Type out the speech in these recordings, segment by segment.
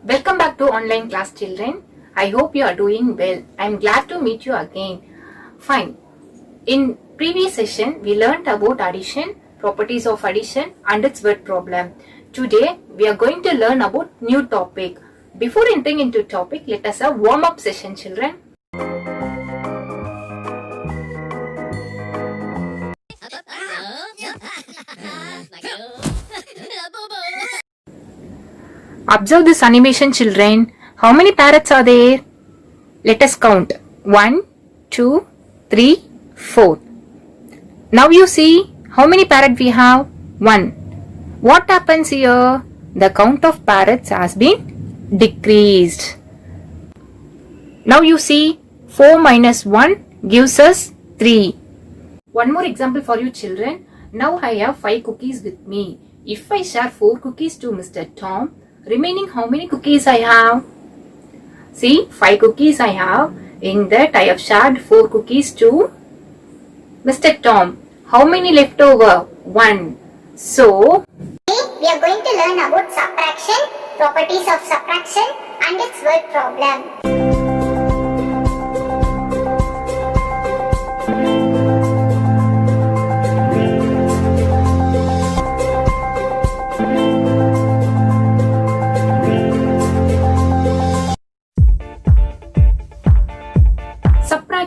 Welcome back to online class, children. I hope you are doing well. I am glad to meet you again. Fine. In previous session, we learned about addition, properties of addition and its word problem. Today, we are going to learn about new topic. Before entering into topic, let us have warm-up session, children. Observe this animation, children. How many parrots are there? Let us count. 1, 2, 3, 4. Now you see how many parrots we have? 1. What happens here? The count of parrots has been decreased. Now you see 4 minus 1 gives us 3. One more example for you, children. Now I have 5 cookies with me. If I share 4 cookies to Mr. Tom, remaining how many cookies I have? See, 5 cookies I have. In that I have shared 4 cookies to Mr. Tom. How many left over? 1. So, we are going to learn about subtraction, properties of subtraction and its word problem.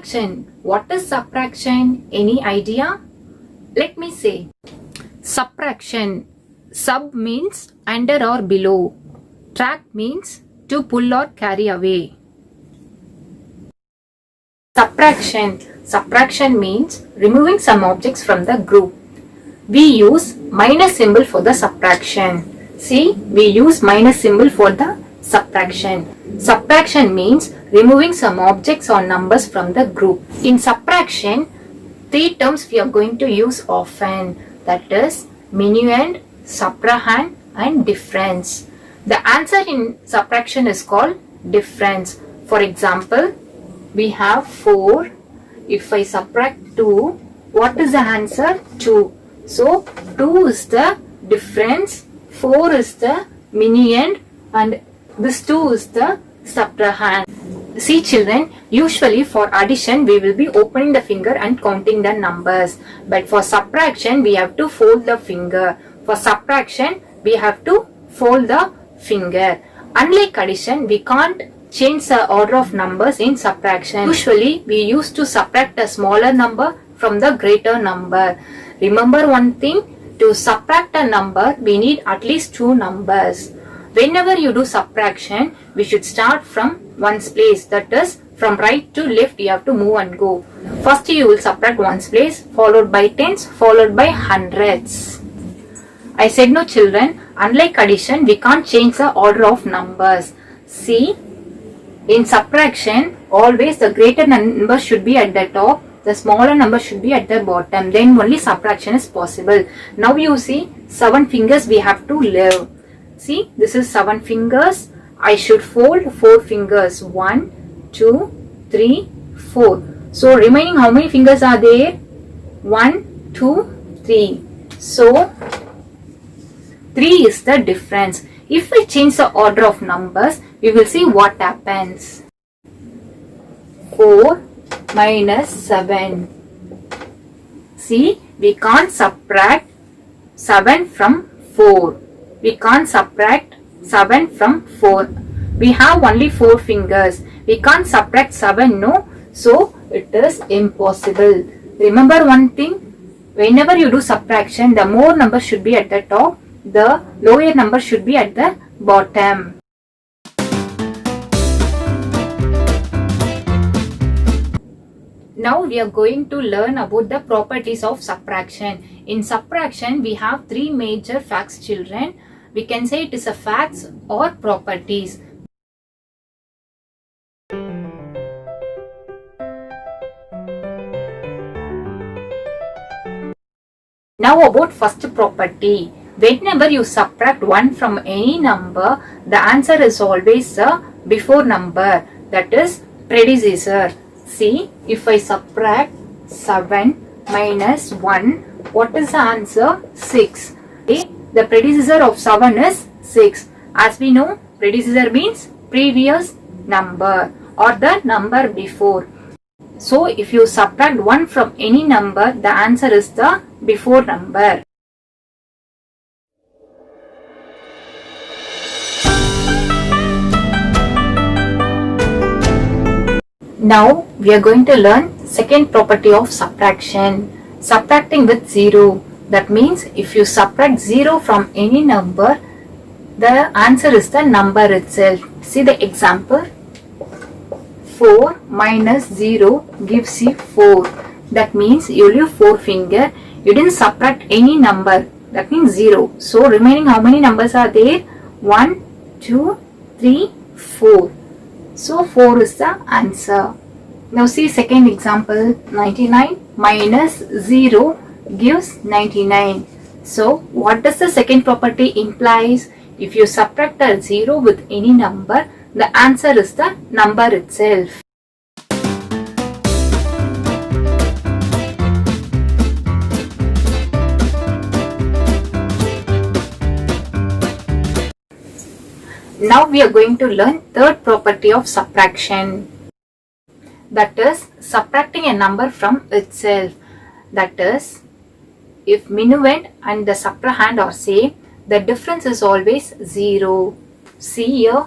subtraction. What is subtraction? Any idea? Let me say. Subtraction. Sub means under or below. Track means to pull or carry away. Subtraction. Subtraction means removing some objects from the group. We use minus symbol for the subtraction. See, we use minus symbol for the subtraction. Subtraction means removing some objects or numbers from the group. In subtraction, 3 terms we are going to use often. That is minuend, subtrahend and difference. The answer in subtraction is called difference. For example, we have 4. If I subtract 2, what is the answer? 2. So, 2 is the difference, 4 is the minuend and this 2 is the subtrahend. See, children, usually for addition we will be opening the finger and counting the numbers. But for subtraction we have to fold the finger. For subtraction we have to fold the finger. Unlike addition, we can't change the order of numbers in subtraction. Usually we used to subtract a smaller number from the greater number. Remember one thing, to subtract a number we need at least 2 numbers. Whenever you do subtraction, we should start from ones place. That is, from right to left you have to move and go. First you will subtract ones place, followed by tens, followed by hundreds. I said no, children, unlike addition, we can't change the order of numbers. See, in subtraction, always the greater number should be at the top, the smaller number should be at the bottom. Then only subtraction is possible. Now you see, 7 fingers we have to leave. See, this is 7 fingers. I should fold 4 fingers. 1, 2, 3, 4. So, remaining how many fingers are there? 1, 2, 3. So, 3 is the difference. If we change the order of numbers, we will see what happens. 4 minus 7. See, we can't subtract 7 from 4. We can't subtract 7 from 4. We have only 4 fingers. We can't subtract 7, no. So, it is impossible. Remember one thing. Whenever you do subtraction, the more number should be at the top. The lower number should be at the bottom. Now we are going to learn about the properties of subtraction. In subtraction, we have 3 major facts, children. We can say it is a facts or properties. Now about first property. Whenever you subtract 1 from any number, the answer is always the before number, that is predecessor. See, if I subtract 7 minus 1, what is the answer? 6. Okay? The predecessor of 7 is 6. As we know, predecessor means previous number or the number before. So if you subtract 1 from any number, the answer is the before number. Now we are going to learn second property of subtraction. Subtracting with 0. That means if you subtract 0 from any number, the answer is the number itself. See the example. 4 minus 0 gives you 4. That means you leave 4 finger. You didn't subtract any number. That means 0. So remaining how many numbers are there? 1, 2, 3, 4. So 4 is the answer. Now see second example. 99 minus 0 gives 99. So what does the second property implies? If you subtract a 0 with any number, the answer is the number itself. Now we are going to learn third property of subtraction. That is subtracting a number from itself. That is, if minuend and the subtrahend are same, the difference is always 0. See here,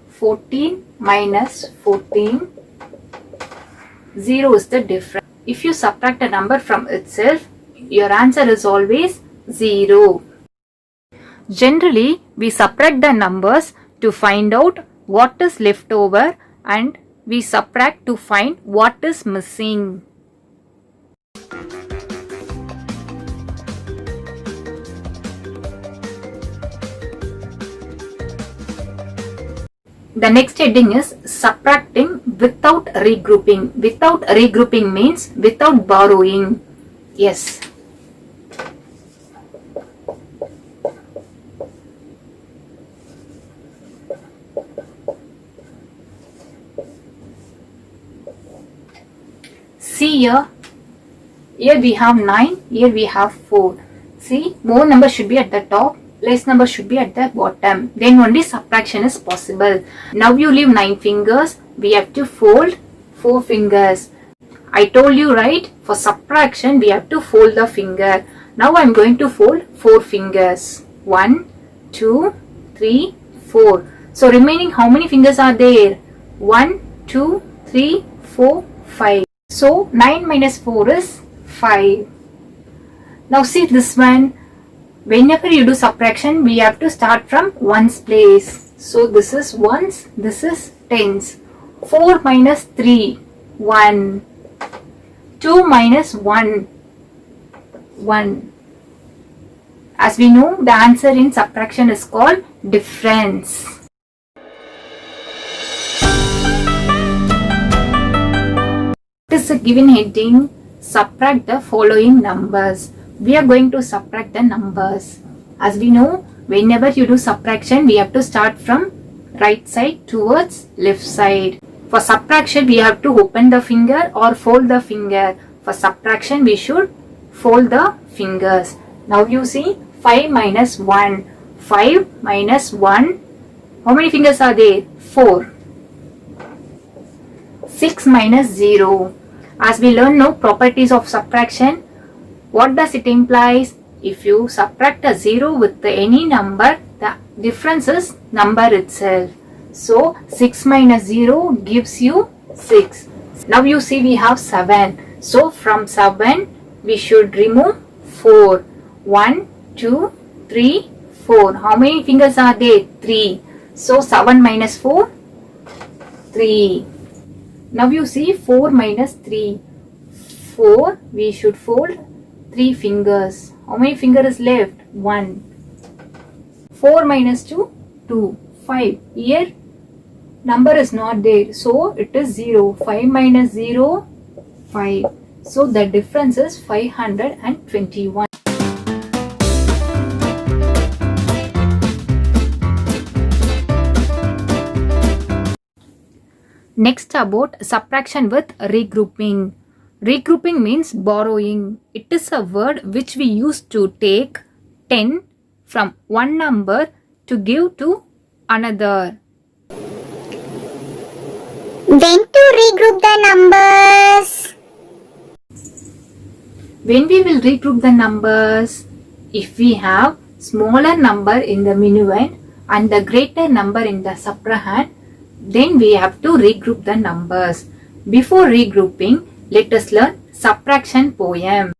14 minus 14, 0 is the difference. If you subtract a number from itself, your answer is always 0. Generally, we subtract the numbers to find out what is left over and we subtract to find what is missing. The next heading is subtracting without regrouping. Without regrouping means without borrowing. Yes. See here we have 9, here we have 4. See, more numbers should be at the top, less number should be at the bottom. Then only subtraction is possible. Now you leave 9 fingers, we have to fold 4 fingers. I told you right, for subtraction we have to fold the finger. Now I am going to fold 4 fingers. 1, 2, 3, 4. So remaining how many fingers are there? 1, 2, 3, 4, 5. So 9 minus 4 is 5. Now see this one. Whenever you do subtraction, we have to start from ones place. So this is ones, this is tens. 4 minus 3, 1. 2 minus 1, 1. As we know, the answer in subtraction is called difference. What is the given heading? Subtract the following numbers. We are going to subtract the numbers. As we know, whenever you do subtraction, we have to start from right side towards left side. For subtraction, we have to open the finger or fold the finger. For subtraction, we should fold the fingers. Now you see 5 minus 1. 5 minus 1. How many fingers are there? 4. 6 minus 0. As we learn now properties of subtraction, what does it implies? If you subtract a 0 with any number, the difference is number itself. So 6 minus 0 gives you 6. Now you see we have 7. So from 7 we should remove 4. 1, 2, 3, 4. How many fingers are there? 3. So 7 minus 4, 3. Now you see 4 minus 3. 4, we should fold 3 fingers. How many fingers is left? 1. 4 minus 2, 2. 5. Here number is not there. So it is 0. 5 minus 0, 5. So the difference is 521. Next about subtraction with regrouping. Regrouping means borrowing. It is a word which we use to take 10, from one number to give to another. When to regroup the numbers? When we will regroup the numbers? If we have smaller number in the minuend and the greater number in the subtrahend, then we have to regroup the numbers. Before regrouping, let us learn subtraction poem.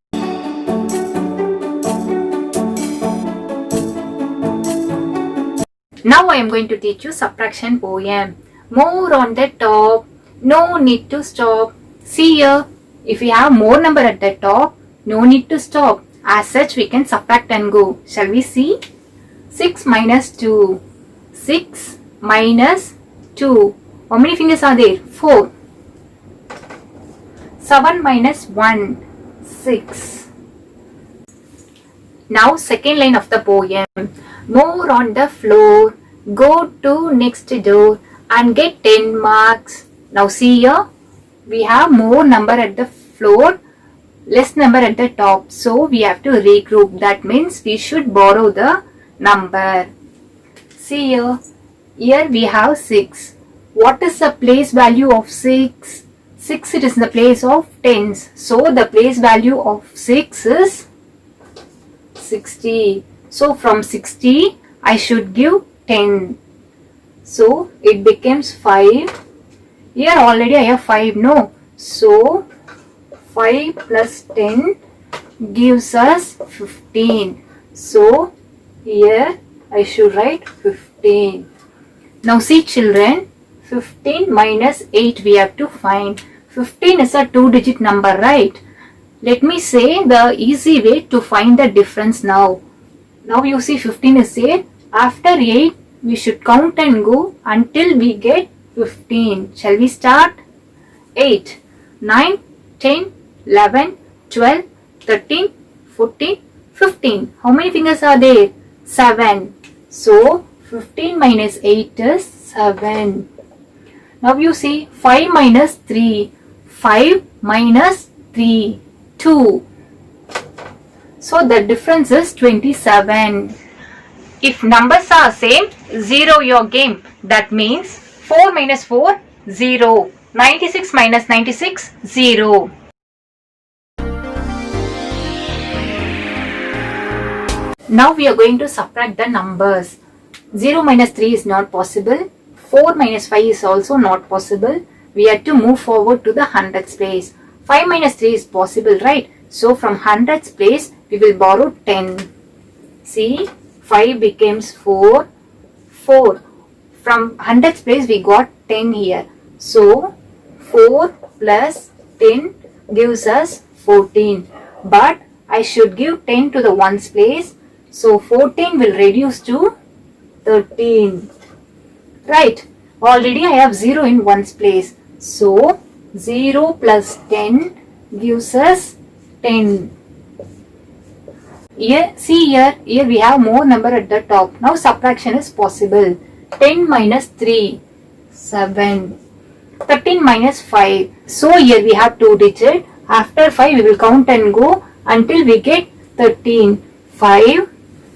Now I am going to teach you subtraction poem. More on the top, no need to stop. See here, if we have more number at the top, no need to stop. As such, we can subtract and go. Shall we see? 6 minus 2. 6 minus 2. How many fingers are there? 4. 7 minus 1. 6. Now second line of the poem. More on the floor. Go to next door and get 10 marks. Now see here. We have more number at the floor, less number at the top. So we have to regroup. That means we should borrow the number. See here. Here we have 6. What is the place value of 6? 6, it is in the place of tens. So the place value of 6 is 60. So from 60 I should give 10. So it becomes 5. Here already I have 5, no? So 5 plus 10 gives us 15. So here I should write 15. Now see children, 15 minus 8 we have to find. 15 is a 2-digit number, right? Let me say the easy way to find the difference now. Now you see 15 is here. After 8 we should count and go until we get 15. Shall we start? 8, 9, 10, 11, 12, 13, 14, 15. How many fingers are there? 7. So 15 minus 8 is 7. Now you see 5 minus 3. 5 minus 3. 2. So the difference is 27. If numbers are same, 0 your game. That means 4 minus 4, 0. 96 minus 96, 0. Now we are going to subtract the numbers. 0 minus 3 is not possible. 4 minus 5 is also not possible. We have to move forward to the hundreds place. 5 minus 3 is possible, right? So from hundreds place, we will borrow 10. See, 5 becomes 4. 4. From hundreds place, we got 10 here. So 4 plus 10 gives us 14. But I should give 10 to the ones place. So 14 will reduce to 13. Right. Already I have 0 in ones place. So 0 plus 10 gives us 10. Here, see here we have more number at the top. Now subtraction is possible. 10 minus 3, 7. 13 minus 5. So here we have 2 digits. After 5 we will count and go until we get 13. 5,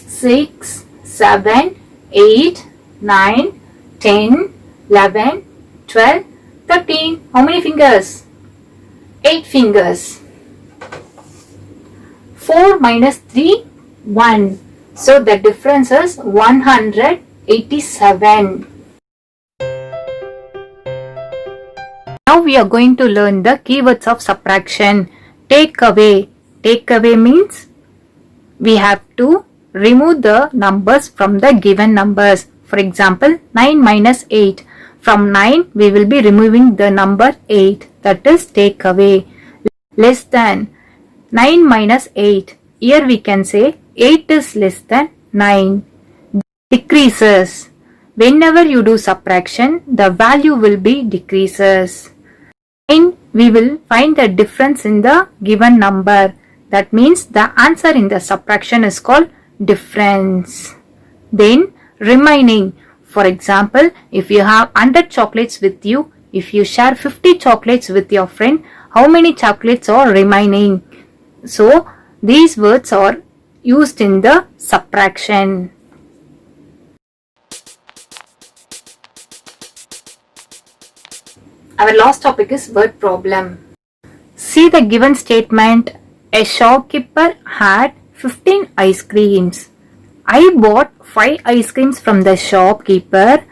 6, 7, 8, 9, 10, 11, 12, 13. How many fingers? 8 fingers. 4 minus 3, 1. So the difference is 187. Now we are going to learn the keywords of subtraction. Take away. Take away means we have to remove the numbers from the given numbers. For example, 9 minus 8. From 9 we will be removing the number 8. That is take away. Less than. 9 minus 8. Here we can say 8 is less than 9. Decreases. Whenever you do subtraction, the value will be decreases. 9, we will find the difference in the given number. That means the answer in the subtraction is called difference. Then remaining. For example, if you have 100 chocolates with you, if you share 50 chocolates with your friend, how many chocolates are remaining? So these words are used in the subtraction. Our last topic is word problem. See the given statement. A shopkeeper had 15 ice creams. I bought 5 ice creams from the shopkeeper.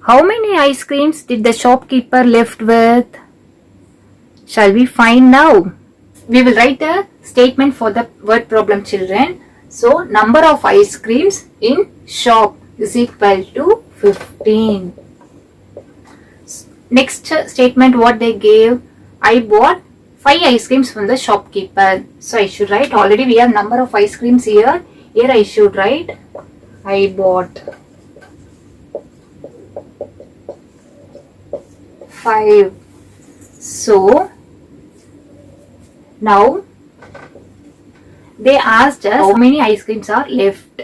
How many ice creams did the shopkeeper left with? Shall we find now? We will write a statement for the word problem, children. So, number of ice creams in shop is equal to 15. Next statement what they gave, I bought 5 ice creams from the shopkeeper. So, I should write, already we have number of ice creams here. Here I should write, I bought 5. So, now they asked us how many ice creams are left.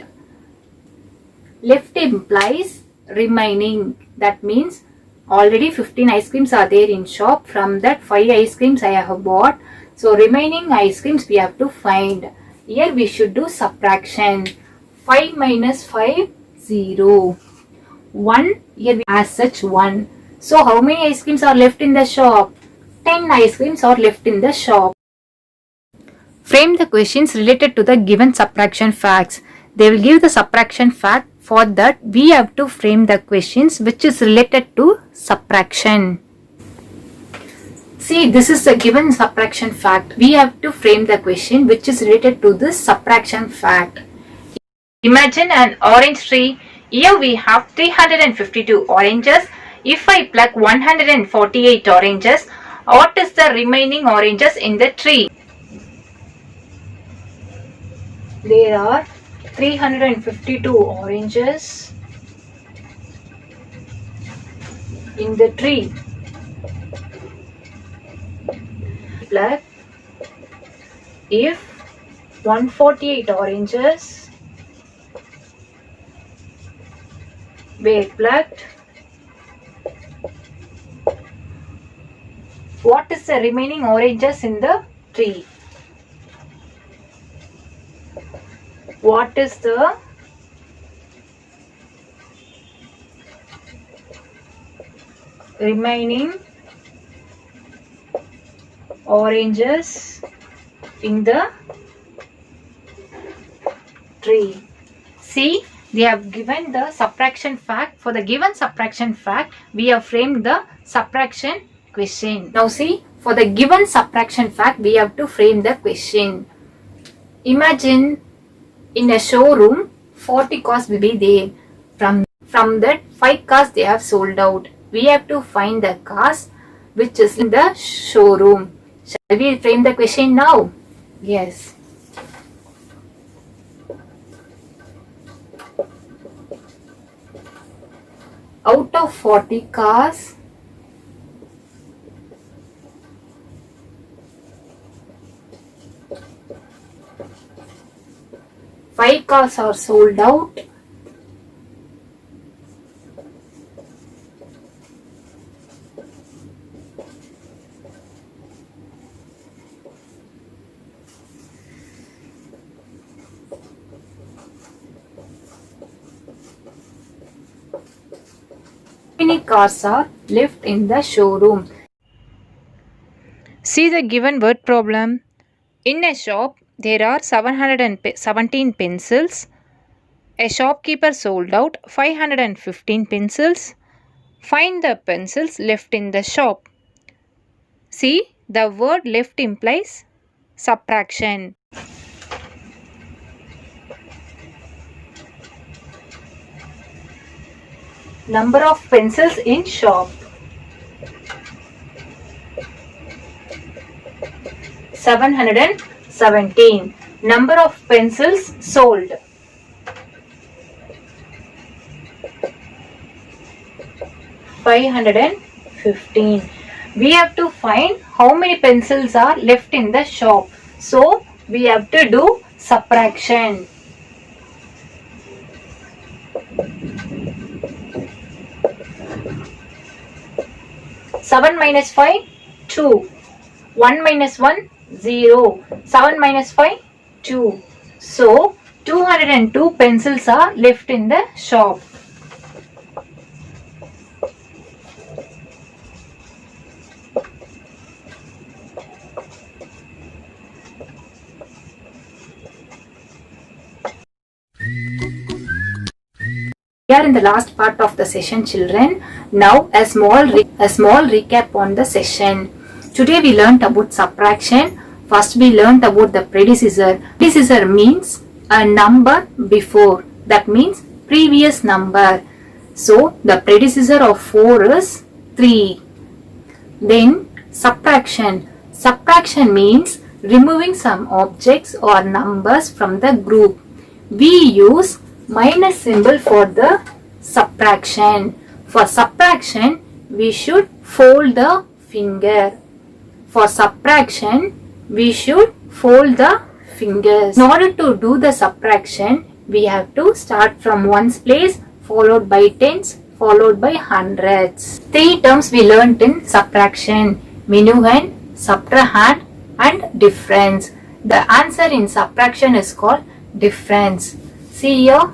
Left implies remaining. That means already 15 ice creams are there in shop. From that 5 ice creams I have bought. So remaining ice creams we have to find. Here we should do subtraction. 5 minus 5, 0. 1, here we as such 1. So how many ice creams are left in the shop? 10 ice creams are left in the shop. Frame the questions related to the given subtraction facts. They will give the subtraction fact. For that, we have to frame the questions which is related to subtraction. See, this is the given subtraction fact. We have to frame the question which is related to this subtraction fact. Imagine an orange tree. Here we have 352 oranges. If I pluck 148 oranges, what is the remaining oranges in the tree? There are 352 oranges in the tree. Pluck, if 148 oranges were plucked, what is the remaining oranges in the tree? What is the remaining oranges in the tree? See, they have given the subtraction fact. For the given subtraction fact, we have framed the subtraction question. Now see, for the given subtraction fact, we have to frame the question. Imagine in a showroom, 40 cars will be there. From that, 5 cars they have sold out. We have to find the cars which is in the showroom. Shall we frame the question now? Yes. Out of 40 cars, five cars are sold out. How many cars are left in the showroom? See the given word problem. In a shop, there are 717 pencils. A shopkeeper sold out 515 pencils. Find the pencils left in the shop. See, the word left implies subtraction. Number of pencils in shop. 717. Number of pencils sold. 515. We have to find how many pencils are left in the shop. So, we have to do subtraction. 7 minus 5, 2. 1 minus 1, 0. 7 minus 5, 2. So, 202 pencils are left in the shop. We are in the last part of the session, children. Now a small recap on the session. Today we learnt about subtraction. First we learnt about the predecessor. Predecessor means a number before. That means previous number. So the predecessor of 4 is 3. Then subtraction. Subtraction means removing some objects or numbers from the group. We use minus symbol for the subtraction. For subtraction, we should fold the finger. For subtraction, we should fold the fingers. In order to do the subtraction, we have to start from ones place, followed by tens, followed by hundreds. 3 terms we learnt in subtraction: minuend, subtrahend, and difference. The answer in subtraction is called difference. See here,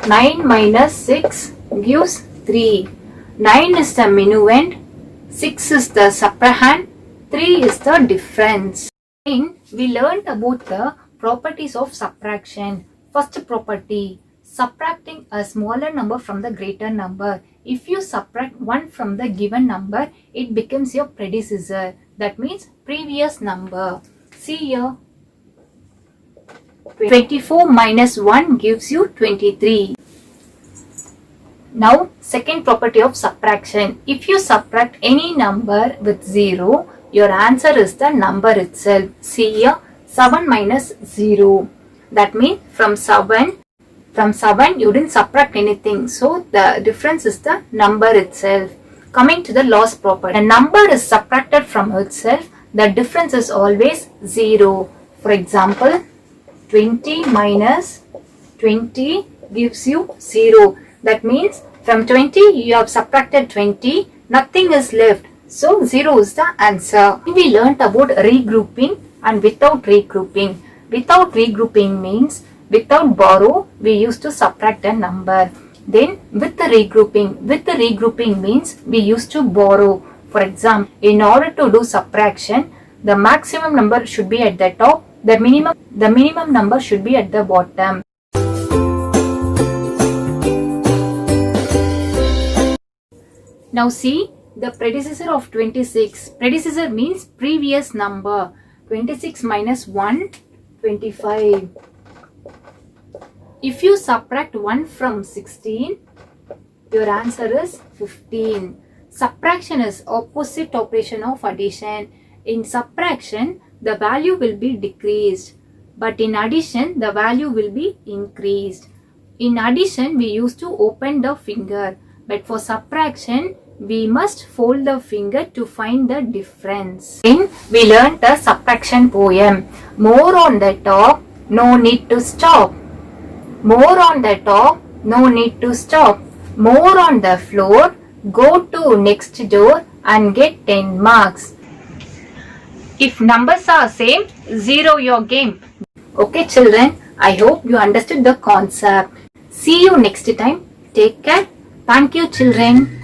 9 minus 6 gives 3. 9 is the minuend, 6 is the subtrahend, 3 is the difference. Then we learned about the properties of subtraction. First property, subtracting a smaller number from the greater number. If you subtract 1 from the given number, it becomes your predecessor. That means previous number. See here, 24 minus 1 gives you 23. Now, second property of subtraction. If you subtract any number with 0, your answer is the number itself. See here, 7 minus 0. That means from 7 you didn't subtract anything. So, the difference is the number itself. Coming to the last property. A number is subtracted from itself. The difference is always 0. For example, 20 minus 20 gives you 0. That means from 20 you have subtracted 20, nothing is left. So 0 is the answer. We learnt about regrouping and without regrouping. Without regrouping means without borrow we used to subtract a number. Then with the regrouping means we used to borrow. For example, in order to do subtraction, the maximum number should be at the top. The minimum number should be at the bottom. Now see the predecessor of 26. Predecessor means previous number. 26 minus 1, 25. If you subtract 1 from 16, your answer is 15. Subtraction is opposite operation of addition. In subtraction, the value will be decreased, but in addition the value will be increased. In addition we used to open the finger, but for subtraction we must fold the finger to find the difference. Then we learnt a subtraction poem. More on the top, no need to stop. More on the top, no need to stop. More on the floor, go to next door and get 10 marks. If numbers are same, 0 your game. Okay children, I hope you understood the concept. See you next time. Take care. Thank you children.